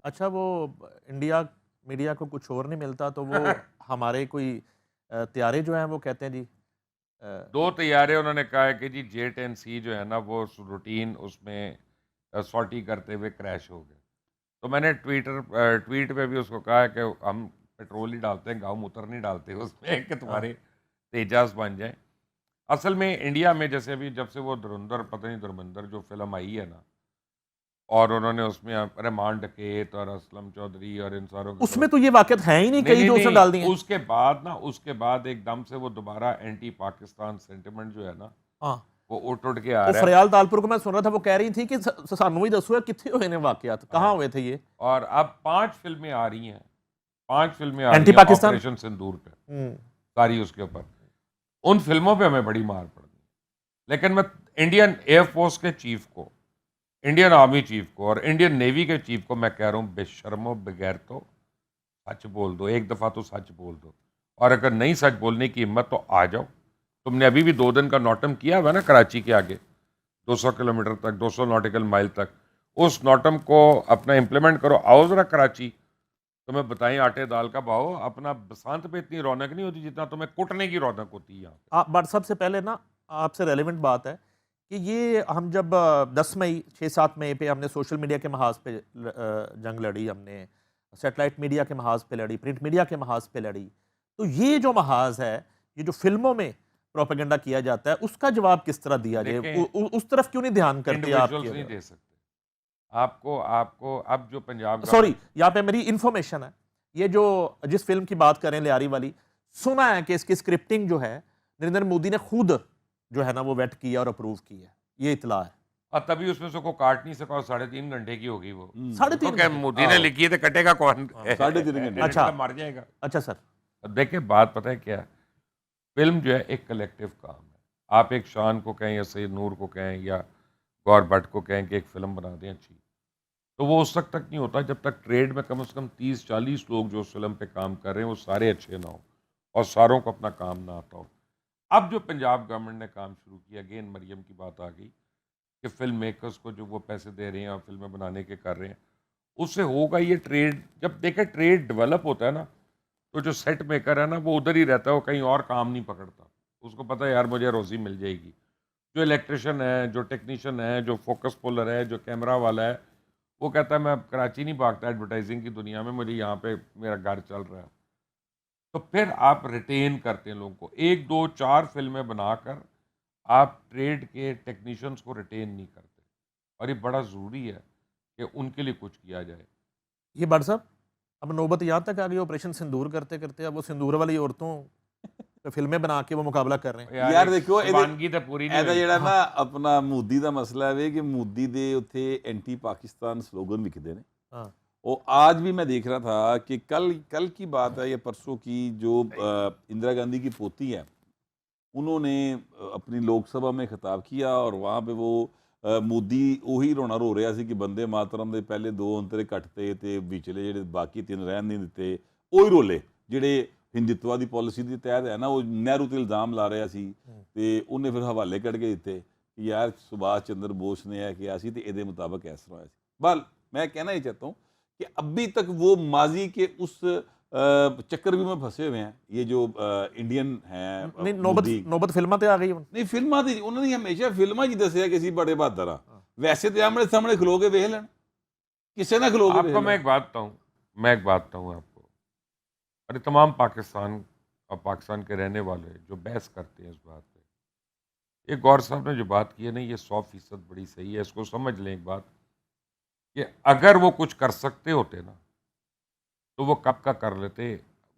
अच्छा वो India media को कुछ और नहीं मिलता तो वो हमारे कोई त्यारे जो हैं वो कहते हैं जी 2 तैयारे उन्होंने कहा है कि जी जेट एंड सी जो है ना वो रूटीन उसमें सॉर्टी करते हुए क्रैश हो गए। तो मैंने ट्वीट पे भी उसको कहा है कि हम पेट्रोल ही डालते हैं, गाँव मूत्र नहीं डालते उसमें कि हाँ, तुम्हारे तेजाब बन जाएँ। असल में इंडिया में जैसे अभी जब से वो धुरंधर पता नहीं धुरंधर जो फ़िल्म आई है ना, और उन्होंने उसमें रहमान डकैत और असलम चौधरी और इन सारों को उसमें तो ये वाक़यात हैं ही नहीं, नहीं, कई नहीं, जो उसने डाल दिए नहीं, हैं। उसके बाद एकदम से वो दोबारा एंटी पाकिस्तान सेंटिमेंट जो है ना, हाँ, वो उठ के आ वो रहा है। फरियाल तालपुर को मैं सुन रहा था, वो कह रही थी कि सानू ही दसो कित्थे हुए ने वाक़यात, कहाँ हाँ, हुए थे ये? और अब 5 फ़िल्में आ रही हैं, 5 फ़िल्में आ रही एंटी हैं पाकिस्तान? ऑपरेशन सिंदूर पे, हुँ, सारी उसके ऊपर। उन फ़िल्मों पे हमें बड़ी मार पड़ गई। लेकिन मैं इंडियन एयर फ़ोर्स के चीफ़ को, इंडियन आर्मी चीफ़ को और इंडियन नेवी के चीफ़ को मैं कह रहा हूँ बेशर्मो, बेगैरतो, सच बोल दो, एक दफ़ा तो सच बोल दो। और अगर नहीं सच बोलने की हिम्मत तो आ जाओ। तुमने अभी भी 2 दिन का नौटम किया हुआ है ना कराची के आगे, 200 किलोमीटर तक, 200 नॉटिकल माइल तक। उस नौटम को अपना इम्प्लीमेंट करो, आओ ज़रा कराची। तुम्हें बताएँ आटे दाल का भाव, अपना बसंत पे इतनी रौनक नहीं होती जितना तुम्हें कुटने की रौनक होती है यहाँ पे। बट सबसे पहले ना आपसे रेलेवेंट बात है कि ये हम जब 10 मई 6-7 मई पे हमने सोशल मीडिया के महाज पे जंग लड़ी, हमने सैटेलाइट मीडिया के महाज पे लड़ी, प्रिंट मीडिया के महाज पे लड़ी। तो ये जो महाज है, ये जो फ़िल्मों में प्रोपेगेंडा किया जाता है, उसका जवाब किस तरह दिया जाए? देखें, उस तरफ क्यों नहीं ध्यान करते इंडिविजुअल्स आपके नहीं दे सकते। आपको आपको अब जो पंजाब सॉरी, गवर्नमेंट यहाँ पे मेरी इन्फॉर्मेशन है। ये जो जिस फ़िल्म की बात कर रहे हैं लियारी वाली, सुना है कि इसकी स्क्रिप्टिंग जो है, नरेंद्र मोदी ने खुद जो है ना वो वेट किया और अप्रूव की है। ये इत्तला है। तभी उसमें से कोई काट नहीं सका और 3.5 घंटे की होगी वो। साढ़े उसको 3 क्या घंटे? मोदी ने लिखी है तो कटेगा कौन? हाँ। 3.5 घंटे। अच्छा, एडिटर मर जाएगा। अच्छा सर। अब देखिए बात पता है क्या है? फ़िल्म जो है एक कलेक्टिव काम है। आप एक शान को कहें या सैयद नूर को कहें या गौर भट्ट को कहें कि एक फ़िल्म बना दें अच्छी, तो वो उस वक़्त तक नहीं होता जब तक ट्रेड में कम से कम 30-40 लोग जो उस फ़िल्म पे काम कर रहे हैं वो सारे अच्छे ना हों और सारों को अपना काम ना आता हो। अब जो पंजाब गवर्नमेंट ने काम शुरू किया, अगेन मरियम की बात आ गई कि फ़िल्म मेकर्स को जो वो पैसे दे रहे हैं और फ़िल्में बनाने के कर रहे हैं, उससे होगा ये ट्रेड। जब देखिए ट्रेड डेवलप होता है ना, तो जो सेट मेकर है ना वो उधर ही रहता है, वो कहीं और काम नहीं पकड़ता। उसको पता है यार मुझे रोज़ी मिल जाएगी। जो इलेक्ट्रिशियन है, जो टेक्नीशियन है, जो फ़ोकस पुलर है, जो कैमरा वाला है, वो कहता है मैं अब कराची नहीं भागता एडवर्टाइजिंग की दुनिया में, मुझे यहाँ पे मेरा घर चल रहा है। तो फिर आप रिटेन करते हैं लोगों को। 1, 2, 4 फ़िल्में बनाकर आप ट्रेड के टेक्नीशियंस को रिटेन नहीं करते और ये बड़ा ज़रूरी है कि उनके लिए कुछ किया जाए। ये भट्ट साहब, अब नौबत यहाँ तक आ गई ऑपरेशन सिंदूर करते-करते, अब वो सिंदूर वाली औरतों पे फ़िल्में बना के वो मुकाबला कर रहे हैं। यार यार एक देखो शिवानगी तो पूरी नहीं ਇਹਦਾ हुई। ਜਿਹੜਾ हाँ, ਨਾ ਆਪਣਾ ਮੋਦੀ ਦਾ ਮਸਲਾ ਹੈ ਕਿ ਮੋਦੀ ਦੇ ਉੱਥੇ एंटी पाकिस्तान स्लोगन लिखते हैं। हाँ। और आज भी मैं देख रहा था कि कल कल की बात है या परसों की, जो इंदिरा गांधी की पोती है, उन्होंने अपनी लोकसभा में खिताब किया और वहाँ पे वो मोदी ਉਹੀ ਰੋਣਾ ਰੋ ਰਿਹਾ ਸੀ ਕਿ ਬੰਦੇ ਮਾਤਰਮ ਦੇ ਪਹਿਲੇ 2 ਅੰਤਰੇ ਕੱਟਤੇ ਤੇ ਵਿਚਲੇ ਜਿਹੜੇ ਬਾਕੀ 3 ਰਹਿਣ ਨਹੀਂ ਦਿੱਤੇ। ਉਹੀ ਰੋਲੇ ਜਿਹੜੇ ਹਿੰਦੂਤਵਾ ਦੀ ਪਾਲਿਸੀ ਦੇ ਤਹਿਤ ਹੈ ਨਾ, ਉਹ ਨਹਿਰੂ ਤੇ ਇਲਜ਼ਾਮ ਲਾ ਰਿਹਾ ਸੀ ਤੇ ਉਹਨੇ ਫਿਰ ਹਵਾਲੇ ਕੱਢ ਕੇ ਦਿੱਤੇ ਕਿ ਯਾਰ ਸੁਭਾष चंद्र बोस ने यह किया ਸੀ ਤੇ ਇਹਦੇ ਮੁਤਾਬਕ ਇਸ ਤਰ੍ਹਾਂ ਹੋਇਆ ਸੀ। बल मैं कहना ही चाहता हूँ कि अभी तक वो माजी के उस चक्कर में फंसे हुए हैं, ये जो इंडियन हैं नहीं, नौबत मोदी। नौबत फ़िल्मां ते आ गई ਹੁਣ। ਨਹੀਂ ਫਿਲਮਾਂ ਦੀ ਉਹਨਾਂ ਨੇ ਹਮੇਸ਼ਾ ਫਿਲਮਾਂ 'ਚ ਹੀ ਦੱਸਿਆ ਕਿ ਅਸੀਂ ਬੜੇ ਬਹਾਦਰ ਆ। ਵੈਸੇ ਤੇ ਆਮਣੇ ਸਾਹਮਣੇ ਖਲੋ ਕੇ ਵੇਖ ਲੈਣ, ਕਿਸੇ ਨਾਲ ਖਲੋ ਕੇ ਵੇਖ आपको मैं ਲੈਣ। एक बात बताऊँ, मैं एक बात बताऊँ आपको, अरे तमाम पाकिस्तान और पाकिस्तान के रहने वाले जो बहस करते हैं इस बात पे, ये गौर साहब ने जो बात की है ना, ये 100% बड़ी सही है। इसको समझ लें एक बात कि अगर वो कुछ कर सकते होते ना, तो वो कब का कर लेते,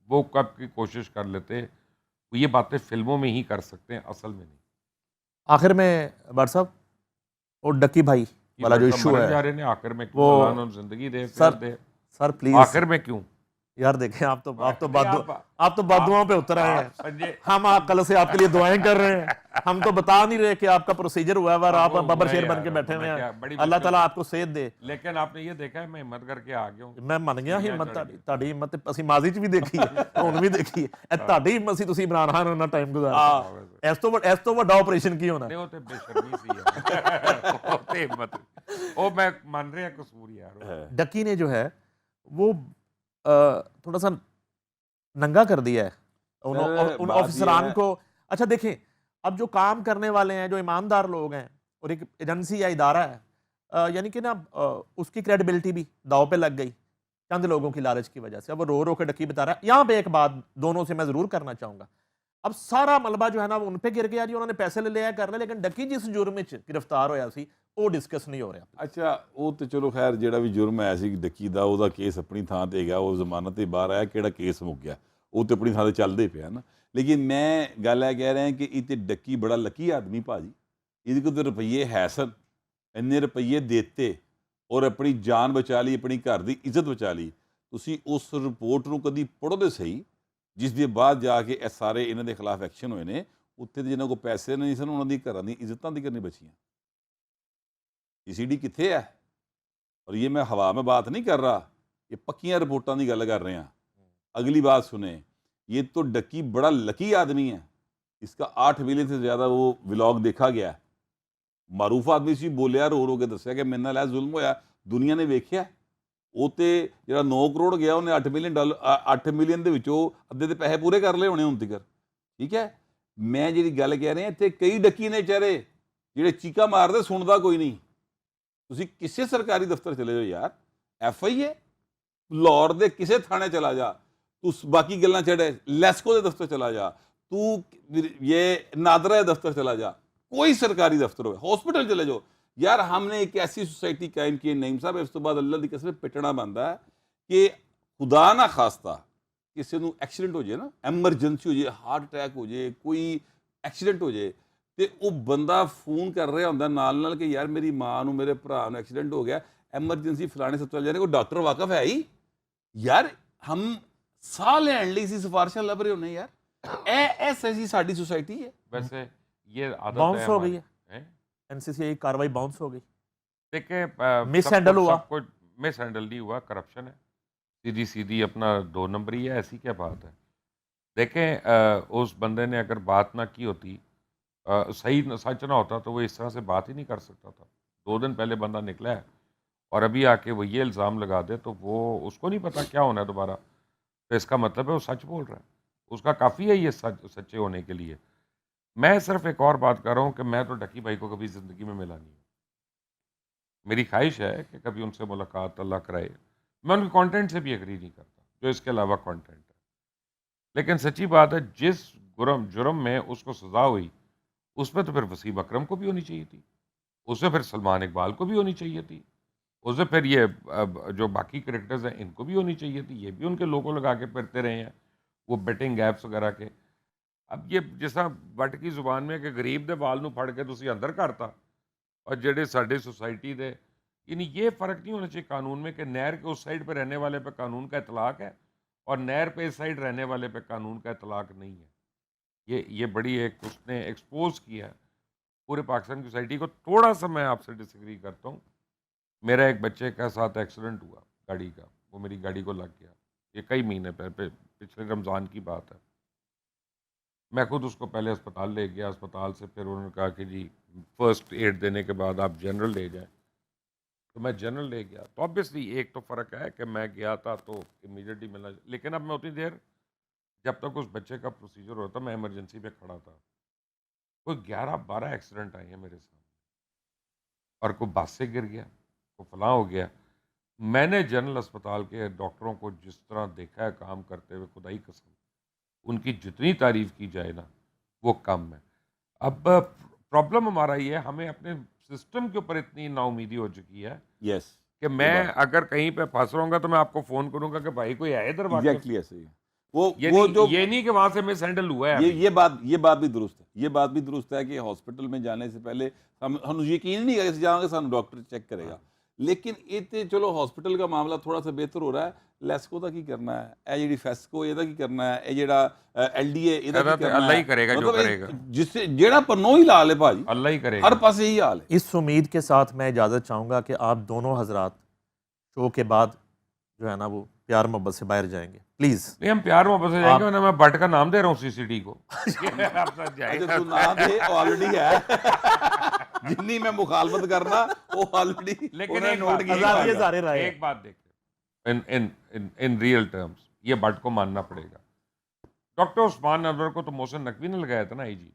वो कब की कोशिश कर लेते। वो ये बातें फ़िल्मों में ही कर सकते हैं, असल में नहीं। आखिर में भट्ट साहब, वो डक्की भाई कि वाला भाई जो साहब इश्यू मरन है, जा रहे हैं, आखिर में क्यों? वो अल्लाह ने ज़िंदगी दे, फिर सर दे, सर प्लीज़ आखिर में क्यों? यार देखें, आप तो नहीं, आप तो बददुआओं पे उतर आए आप हैं। संजय हम कल से आपके लिए दुआएं कर रहे हैं। हम तो बता नहीं रहे कि आपका प्रोसीजर हुआ है और आप वो बबर हुआ शेर बन यार, के बैठे तो हुए मैं हैं। क्या बड़ी अल्लाह मुश्किल ताला से। आपको सेहत दे। लेकिन आपने ये देखा है मैं हिम्मत करके आ गया हूँ। मैं ਮੰਨ ਗਿਆ सीढ़ियाँ ਹਿੰਮਤ चढ़ के। ਤੁਹਾਡੀ ਹਿੰਮਤ ਤੇ ਅਸੀਂ ਮਾਜ਼ੀ 'ਚ ਵੀ ਦੇਖੀ ਹੈ, ਹੁਣ ਵੀ ਦੇਖੀ ਹੈ। ਇਹ ਤੁਹਾਡੀ ਹਿੰਮਤ ਸੀ, ਤੁਸੀਂ ਇਮਰਾਨ ਖਾਨ ਨਾਲ ਟਾਈਮ ਗੁਜ਼ਾਰਤਾ। ਇਸ ਤੋਂ ਵੱਡਾ ਆਪਰੇਸ਼ਨ ਕੀ ਹੋਣਾ? नहीं वो तो बेशर्मी सी है। वो तो हिम्मत, वो मैं मान रहे हैं कसूर यार वो। डकी ने जो है वो थोड़ा सा नंगा कर दिया है उन बात ये ऑफिसरान है- को। अच्छा देखें, अब जो काम करने वाले हैं, जो ईमानदार लोग हैं, और एक एजेंसी या इदारा है, यानी कि ना उसकी क्रेडिबिलिटी भी दाव पे लग गई चंद लोगों की लालच की वजह से। अब वो रो रो के डकी बता रहा है। यहाँ पे एक बात दोनों से मैं जरूर करना चाहूंगा, अब सारा मलबा जो है ना वो उन पे गिर गया जी, उन्होंने पैसे ले लिया कर ले, लेकिन डकी जिस जुर्म में गिरफ्तार होया सी वो डिस्कस नहीं हो रहा। ਅੱਛਾ ਉਹ ਤੇ ਚਲੋ ਖੈਰ ਜਿਹੜਾ ਵੀ ਜੁਰਮ ਆਇਆ ਸੀ ਡੱਕੀ ਦਾ, ਉਹਦਾ ਕੇਸ ਆਪਣੀ ਥਾਂ ਤੇ ਗਿਆ, ਉਹ ਜ਼ਮਾਨਤ ਤੇ ਬਾਹਰ ਆਇਆ, ਕਿਹੜਾ ਕੇਸ ਮੁੱਕ ਗਿਆ, ਉਹ ਤੇ ਆਪਣੀ ਥਾਂ ਤੇ ਚੱਲਦੇ ਪਿਆ ਨਾ। ਲੇਕਿਨ ਮੈਂ ਗੱਲ ਇਹ ਕਹਿ ਰਿਹਾ ਕਿ ਇਹ ਤੇ ਡੱਕੀ ਬੜਾ ਲੱਕੀ ਆਦਮੀ ਭਾਜੀ, ਇਹਦੇ ਕੋਲ ਤੇ ਰੁਪਈਏ ਹੈ ਸਨ, ਇੰਨੇ ਰੁਪਈਏ ਦਿੱਤੇ ਔਰ ਆਪਣੀ ਜਾਨ ਬਚਾ ਲਈ, ਆਪਣੀ ਘਰ ਦੀ ਇੱਜ਼ਤ ਬਚਾ ਲਈ। ਤੁਸੀਂ ਉਸ ਰਿਪੋਰਟ ਨੂੰ ਕਦੀ ਪੜ੍ਹੋ ਤੇ ਸਹੀ, ਜਿਸ ਦੇ ਬਾਅਦ ਜਾ ਕੇ ਇਹ ਸਾਰੇ ਇਹਨਾਂ ਦੇ ਖਿਲਾਫ ਐਕਸ਼ਨ ਹੋਏ ਨੇ। ਉੱਥੇ ਜਿਹਨਾਂ ਕੋਲ ਪੈਸੇ ਨਹੀਂ ਸਨ, ਉਹਨਾਂ ਦੀ ਘਰਾਂ ਦੀ ਇੱਜ਼ਤਾਂ ਦੀ ਕਰਨੀ ਬਚੀਆਂ। सीसीडी किथे है? और ये मैं हवा में बात नहीं कर रहा, ये पक्कियां रिपोर्टां की गल कर रहे हैं। अगली बात सुने, ये तो डक्की बड़ा लकी आदमी है, इसका 8 मिलियन से ज़्यादा वो व्लॉग देखा गया। मारूफ आदमी सी बोलिया, रो रो के दसिया कि मेरे नाल ਇਹ जुल्म होया, दुनिया ने वेख्या। ਉਹ ਤੇ ਜਿਹੜਾ 9 ਕਰੋੜ ਗਿਆ, ਉਹਨੇ $8 ਮਿਲੀਅਨ ਦੇ ਵਿੱਚੋਂ ਅੱਧੇ ਦੇ ਪੈਸੇ ਪੂਰੇ ਕਰ ਲਏ ਹੋਣੇ ਹੁਣ ਤੱਕ। ਠੀਕ ਹੈ, ਮੈਂ ਜਿਹੜੀ ਗੱਲ ਕਹਿ ਰਿਹਾ, ਇੱਥੇ ਕਈ ਡੱਕੀ ਨੇ ਵਿਚਾਰੇ ਜਿਹੜੇ ਚੀਕਾਂ ਮਾਰਦੇ, ਸੁਣਦਾ ਕੋਈ ਨਹੀਂ। ਤੁਸੀਂ ਕਿਸੇ ਸਰਕਾਰੀ ਦਫ਼ਤਰ ਚਲੇ ਜਾਓ ਯਾਰ, FIA ਲਾਹੌਰ ਦੇ ਕਿਸੇ ਥਾਣੇ ਚਲਾ ਜਾ, ਤੂੰ ਬਾਕੀ ਗੱਲਾਂ ਛੱਡ, ਲੈਸਕੋ ਦੇ ਦਫ਼ਤਰ ਚਲਾ ਜਾ, ਤੂੰ ਇਹ नादरा ਦੇ दफ्तर चला जा, कोई सरकारी दफ्तर हो, हॉस्पिटल चले जाओ यार। हमने एक ऐसी सोसाइटी कायम की नईम साहब, इस तो बाद अल्लाह की कसम पिटना बनता है कि खुदा ना खास्ता किसी को एक्सीडेंट हो जाए ना, एमरजेंसी हो जाए, हार्ट अटैक हो जाए, कोई एक्सीडेंट हो जाए, तो वो बंदा फोन कर रहा होंगे नाल कि यार मेरी माँ को, मेरे भरा को एक्सीडेंट हो गया, एमरजेंसी फलाने सब चल जाने, कोई डॉक्टर वाकफ है ही यार। हम साह लैन लई सिफारिशां लभ रहे होने यार। ऐसी साडी सोसाइटी है। वैसे ये आदत बाउंस हो गई है, एनसीसीआई की कार्रवाई बाउंस हो गई। देखिए मिसहैंडल हुआ, सब कुछ मिसहैंडल नहीं हुआ, करप्शन है, सीधी सीधी अपना 2 नंबरी है, ऐसी क्या बात है। देखें उस बंदे ने अगर बात ना की होती, सही सच ना होता, तो वो इस तरह से बात ही नहीं कर सकता था। 2 दिन पहले बंदा निकला है और अभी आके वो ये इल्ज़ाम लगा दे, तो वो उसको नहीं पता क्या होना है दोबारा, तो इसका मतलब है वो सच बोल रहा है, उसका काफ़ी है ये सच्चे होने के लिए। मैं सिर्फ एक और बात कर रहा हूँ कि मैं तो डकी भाई को कभी ज़िंदगी में मिला नहीं हूँ। मेरी ख्वाहिश है कि कभी उनसे मुलाकात अल्लाह कराए। मैं उनके कंटेंट से भी एग्री नहीं करता, जो इसके अलावा कंटेंट है, लेकिन सच्ची बात है जिस जुर्म में उसको सज़ा हुई, उसमें तो फिर वसीम अकरम को भी होनी चाहिए थी, उसमें फिर सलमान इकबाल को भी होनी चाहिए थी, उसमें फिर ये जो बाकी करेक्टर्स हैं इनको भी होनी चाहिए थी। ये भी उनके लोगों लगा के फिरते रहे हैं, वो बेटिंग ऐप्स वगैरह के। अब ये जिसा वट की जुबान में कि गरीब दे बाल नूं फड़ के तुसीं अंदर करता, और जेडे साडे सोसाइटी दे, यानी ये फ़र्क नहीं होना चाहिए कानून में कि नहर के उस साइड पर रहने वाले पे कानून का इतलाक़ है और नहर पे इस साइड रहने वाले पे कानून का इतलाक़ नहीं है। ये बड़ी एक उसने एक्सपोज किया है पूरे पाकिस्तान की सोसाइटी को। थोड़ा सा मैं आपसे डिसएग्री करता हूँ। मेरा एक बच्चे के साथ एक्सीडेंट हुआ गाड़ी का, वो मेरी गाड़ी को लग गया, ये कई महीने पहले, पिछले रमज़ान की बात है। मैं खुद उसको पहले अस्पताल ले गया, अस्पताल से फिर उन्होंने कहा कि जी फर्स्ट एड देने के बाद आप जनरल ले जाएं, तो मैं जनरल ले गया। तो ऑब्वियसली एक तो फ़र्क है कि मैं गया था तो इमीडिएटली मिला, लेकिन अब मैं उतनी देर जब तक उस बच्चे का प्रोसीजर होता मैं इमरजेंसी पे खड़ा था। कोई 11-12 एक्सीडेंट आए हैं मेरे सामने, और कोई बस से गिर गया, कोई फलां हो गया। मैंने जनरल अस्पताल के डॉक्टरों को जिस तरह देखा है काम करते हुए, खुदाई कसम, उनकी जितनी तारीफ़ की जाए ना वो कम है। अब प्रॉब्लम हमारा ये है, हमें अपने सिस्टम के ऊपर इतनी नाउमीदी हो चुकी है यस कि मैं अगर कहीं पे फंस रहूँगा तो मैं आपको फ़ोन करूँगा कि भाई कोई है इधर वाकई। एग्जैक्टली ऐसे ही है। वो जो ये नहीं कि वहाँ से मिस हैंडल हुआ है। ये बात भी दुरुस्त है, ये बात भी दुरुस्त है कि हॉस्पिटल में जाने से पहले हम यकीन नहीं है जाएंगे सानू डॉक्टर चेक करेगा। लेकिन ये तो चलो हॉस्पिटल का मामला थोड़ा सा बेहतर हो रहा है। लैस्को का की करना है, ए जी फैस्को एदा की करना है, ए जेड़ा LDA एदा की करना है, अल्लाह ही करेगा जो करेगा, जिससे जेड़ा पन्नो ही लाल है भाजी, अल्लाह ही करेगा, हर पास यही हाल है। इस उम्मीद के साथ मैं इजाज़त चाहूँगा कि आप दोनों हजरात शो के बाद जो है ना वो प्यार मोहब्बत से बाहर जाएंगे, प्लीज़। नहीं हम प्यार मोहब्बत से जाएंगे, वरना मैं बट का नाम दे रहा हूँ CCD को। आप साथ जाएंगे, तू ना दे ऑलरेडी है जिन्नी मैं मुखालफत करना वो ऑलरेडी लेकिन नोट एक बात ये सारे राय एक बात देखिए, इन इन इन इन रियल टर्म्स, ये भट्ट को मानना पड़ेगा। डॉक्टर उस्मान अनवर को तो मोहसिन नकवी ने लगाया था ना आईजी,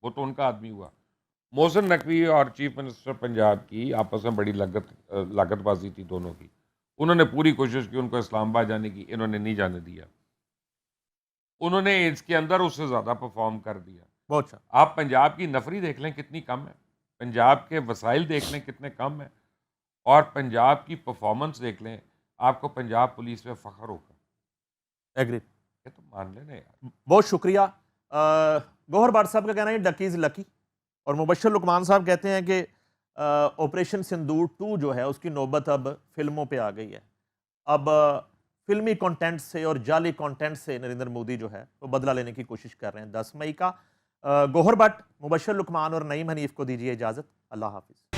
वो तो उनका आदमी हुआ। मोहसिन नकवी और चीफ मिनिस्टर पंजाब की आपस में बड़ी लागतबाजी थी दोनों की। उन्होंने पूरी कोशिश की उनको इस्लामाबाद जाने की, इन्होंने नहीं जाने दिया। उन्होंने इसके अंदर उससे ज़्यादा परफॉर्म कर दिया। बहुत अच्छा। आप पंजाब की नफरी देख लें कितनी कम है, पंजाब के वसाइल देख लें कितने कम है, और पंजाब की परफॉर्मेंस देख लें, आपको पंजाब पुलिस पे फ़ख्र होगा। एग्री। ये तो मान लेना यार। बहुत शुक्रिया। गौहर भट्ट साहब का कहना है डकी इज़ लकी, और मुबश्शिर लुकमान साहब कहते हैं कि ऑपरेशन सिंदूर 2 जो है उसकी नौबत अब फिल्मों पे आ गई है। अब फिल्मी कंटेंट से और जाली कंटेंट से नरेंद्र मोदी जो है वो बदला लेने की कोशिश कर रहे हैं। 10 मई का गौहर भट्ट, मुबश्शिर लुकमान और नईम हनीफ को दीजिए इजाज़त। अल्लाह हाफिज़।